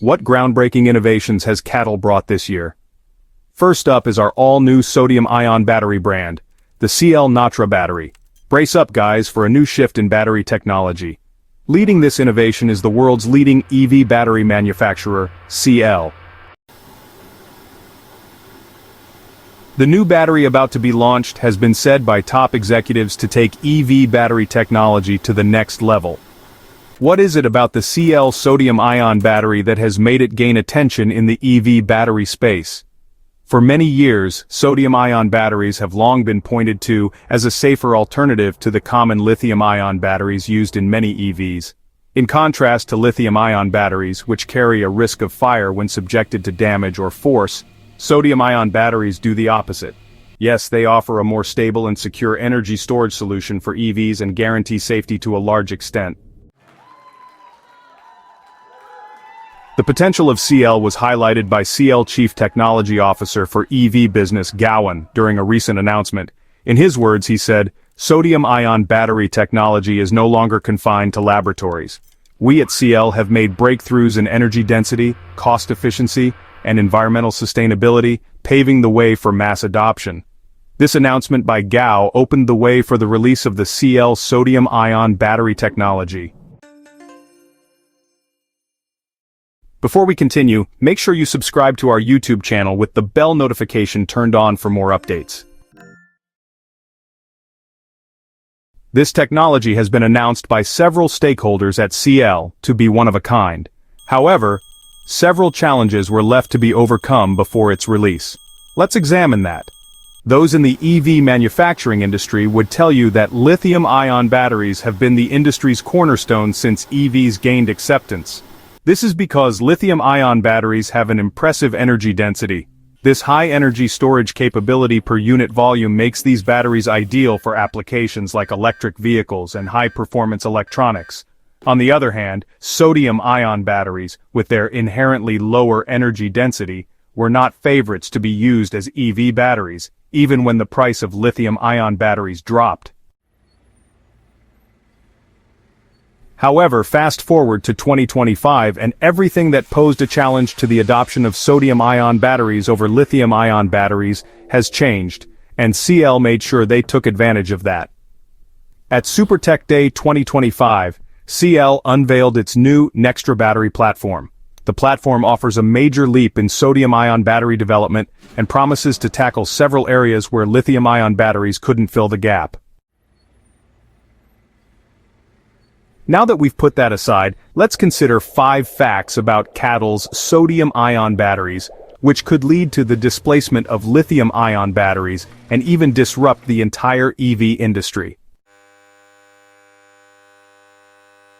What groundbreaking innovations has CATL brought this year? First up is our all-new sodium-ion battery brand, the CL Natra battery. Brace up, guys, for a new shift in battery technology. Leading this innovation is the world's leading EV battery manufacturer, CL. The new battery about to be launched has been said by top executives to take EV battery technology to the next level. What is it about the CL sodium-ion battery that has made it gain attention in the EV battery space? For many years, sodium-ion batteries have long been pointed to as a safer alternative to the common lithium-ion batteries used in many EVs. In contrast to lithium-ion batteries, which carry a risk of fire when subjected to damage or force, sodium-ion batteries do the opposite. Yes, they offer a more stable and secure energy storage solution for EVs and guarantee safety to a large extent. The potential of CL was highlighted by CL Chief Technology Officer for EV Business Gowan during a recent announcement. In his words, he said, "Sodium-ion battery technology is no longer confined to laboratories. We at CL have made breakthroughs in energy density, cost efficiency, and environmental sustainability, paving the way for mass adoption." This announcement by Gao opened the way for the release of the CL sodium-ion battery technology. Before we continue, make sure you subscribe to our YouTube channel with the bell notification turned on for more updates. This technology has been announced by several stakeholders at CL to be one of a kind. However, several challenges were left to be overcome before its release. Let's examine that. Those in the EV manufacturing industry would tell you that lithium-ion batteries have been the industry's cornerstone since EVs gained acceptance. This is because lithium-ion batteries have an impressive energy density. This high energy storage capability per unit volume makes these batteries ideal for applications like electric vehicles and high-performance electronics. On the other hand, sodium-ion batteries, with their inherently lower energy density, were not favorites to be used as EV batteries, even when the price of lithium-ion batteries dropped. However, fast forward to 2025 and everything that posed a challenge to the adoption of sodium-ion batteries over lithium-ion batteries has changed, and CL made sure they took advantage of that. At SuperTech Day 2025, CL unveiled its new Nextra battery platform. The platform offers a major leap in sodium-ion battery development and promises to tackle several areas where lithium-ion batteries couldn't fill the gap. Now that we've put that aside, let's consider 5 facts about CATL's sodium-ion batteries, which could lead to the displacement of lithium-ion batteries and even disrupt the entire EV industry.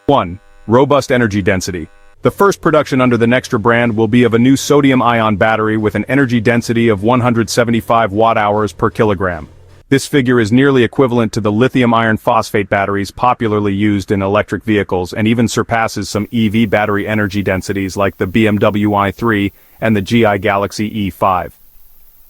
1. Robust energy density. The first production under the Nextra brand will be of a new sodium-ion battery with an energy density of 175 watt-hours per kilogram. This figure is nearly equivalent to the lithium iron phosphate batteries popularly used in electric vehicles and even surpasses some EV battery energy densities like the BMW i3 and the GI Galaxy E5.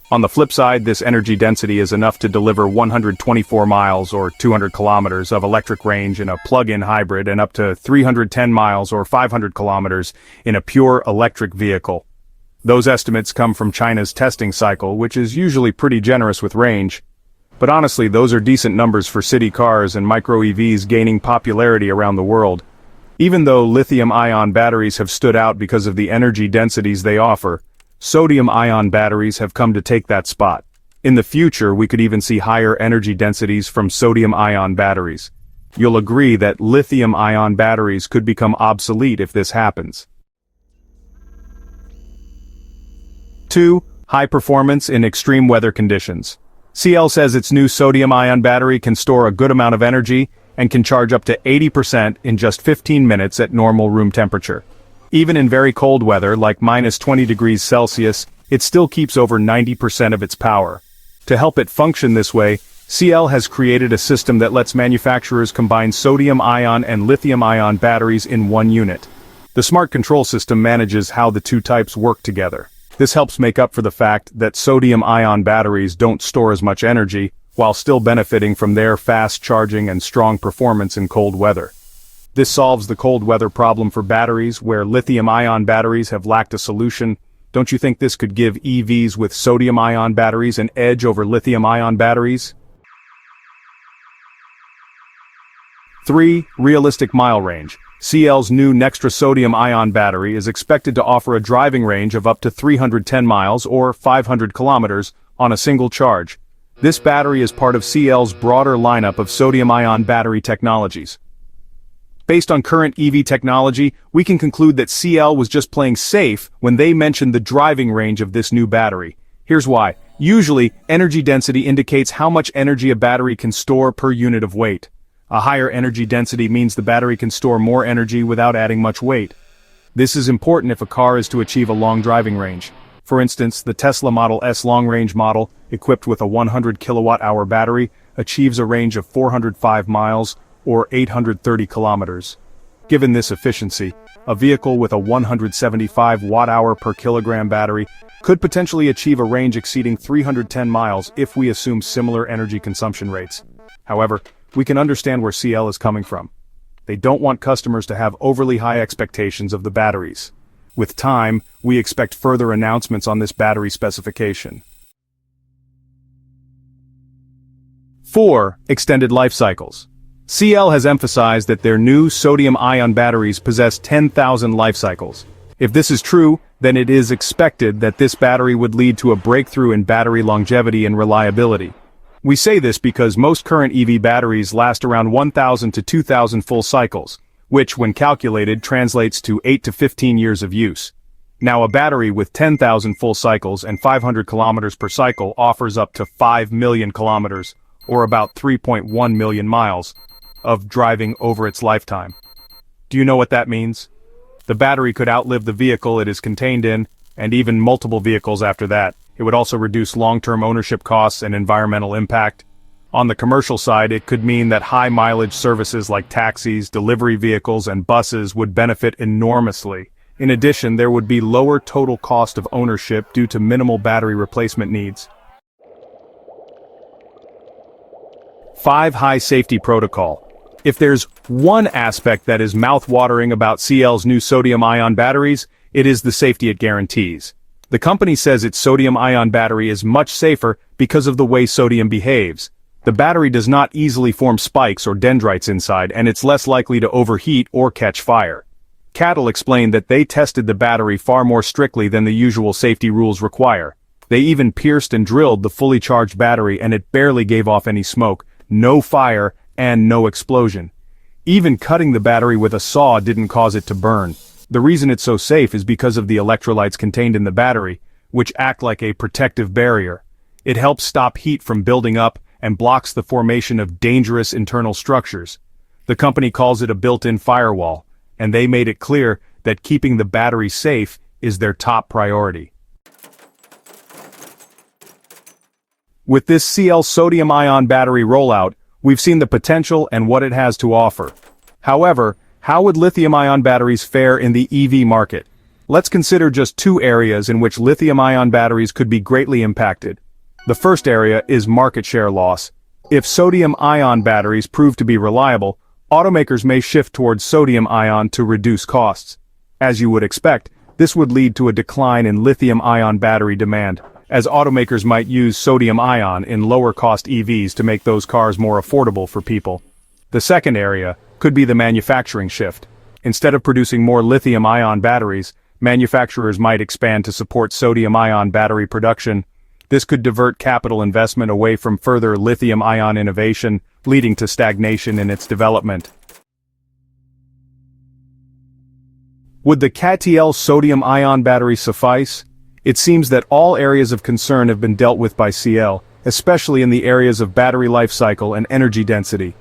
On the flip side, this energy density is enough to deliver 124 miles or 200 kilometers of electric range in a plug-in hybrid and up to 310 miles or 500 kilometers in a pure electric vehicle. Those estimates come from China's testing cycle, which is usually pretty generous with range. But honestly, those are decent numbers for city cars and micro-EVs gaining popularity around the world. Even though lithium-ion batteries have stood out because of the energy densities they offer, sodium-ion batteries have come to take that spot. In the future, we could even see higher energy densities from sodium-ion batteries. You'll agree that lithium-ion batteries could become obsolete if this happens. 2. High performance in extreme weather conditions. CL says its new sodium-ion battery can store a good amount of energy and can charge up to 80% in just 15 minutes at normal room temperature. Even in very cold weather, like -20 degrees Celsius, it still keeps over 90% of its power. To help it function this way, CL has created a system that lets manufacturers combine sodium-ion and lithium-ion batteries in one unit. The smart control system manages how the two types work together. This helps make up for the fact that sodium-ion batteries don't store as much energy, while still benefiting from their fast charging and strong performance in cold weather. This solves the cold weather problem for batteries, where lithium-ion batteries have lacked a solution. Don't you think this could give EVs with sodium-ion batteries an edge over lithium-ion batteries? 3. Realistic mile range. CL's new Nextra sodium-ion battery is expected to offer a driving range of up to 310 miles or 500 kilometers on a single charge. This battery is part of CL's broader lineup of sodium-ion battery technologies. Based on current EV technology, we can conclude that CL was just playing safe when they mentioned the driving range of this new battery. Here's why. Usually, energy density indicates how much energy a battery can store per unit of weight. A higher energy density means the battery can store more energy without adding much weight. This is important if a car is to achieve a long driving range. For instance, the Tesla Model S long-range model, equipped with a 100 kilowatt-hour battery, achieves a range of 405 miles, or 830 kilometers. Given this efficiency, a vehicle with a 175 watt-hour per kilogram battery could potentially achieve a range exceeding 310 miles if we assume similar energy consumption rates. However, we can understand where CL is coming from. They don't want customers to have overly high expectations of the batteries. With time, we expect further announcements on this battery specification. 4. Extended life cycles. CL has emphasized that their new sodium-ion batteries possess 10,000 life cycles. If this is true, then it is expected that this battery would lead to a breakthrough in battery longevity and reliability. We say this because most current EV batteries last around 1,000 to 2,000 full cycles, which, when calculated, translates to 8 to 15 years of use. Now, a battery with 10,000 full cycles and 500 kilometers per cycle offers up to 5 million kilometers, or about 3.1 million miles, of driving over its lifetime. Do you know what that means? The battery could outlive the vehicle it is contained in, and even multiple vehicles after that. It would also reduce long-term ownership costs and environmental impact. On the commercial side, it could mean that high-mileage services like taxis, delivery vehicles, and buses would benefit enormously. In addition, there would be lower total cost of ownership due to minimal battery replacement needs. 5. High safety protocol. If there's one aspect that is mouth-watering about CL's new sodium-ion batteries, it is the safety it guarantees. The company says its sodium-ion battery is much safer because of the way sodium behaves. The battery does not easily form spikes or dendrites inside, and it's less likely to overheat or catch fire. CATL explained that they tested the battery far more strictly than the usual safety rules require. They even pierced and drilled the fully charged battery, and it barely gave off any smoke, no fire, and no explosion. Even cutting the battery with a saw didn't cause it to burn. The reason it's so safe is because of the electrolytes contained in the battery, which act like a protective barrier. It helps stop heat from building up and blocks the formation of dangerous internal structures. The company calls it a built-in firewall, and they made it clear that keeping the battery safe is their top priority. With this CL sodium-ion battery rollout, we've seen the potential and what it has to offer. However, how would lithium-ion batteries fare in the EV market? Let's consider just two areas in which lithium-ion batteries could be greatly impacted. The first area is market share loss. If sodium-ion batteries prove to be reliable, automakers may shift towards sodium-ion to reduce costs. As you would expect, this would lead to a decline in lithium-ion battery demand, as automakers might use sodium-ion in lower-cost EVs to make those cars more affordable for people. The second area could be the manufacturing shift. Instead of producing more lithium-ion batteries, manufacturers might expand to support sodium-ion battery production. This could divert capital investment away from further lithium-ion innovation, leading to stagnation in its development. Would the CATL sodium-ion battery suffice? It seems that all areas of concern have been dealt with by CL, especially in the areas of battery life cycle and energy density.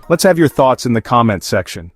Let's have your thoughts in the comments section.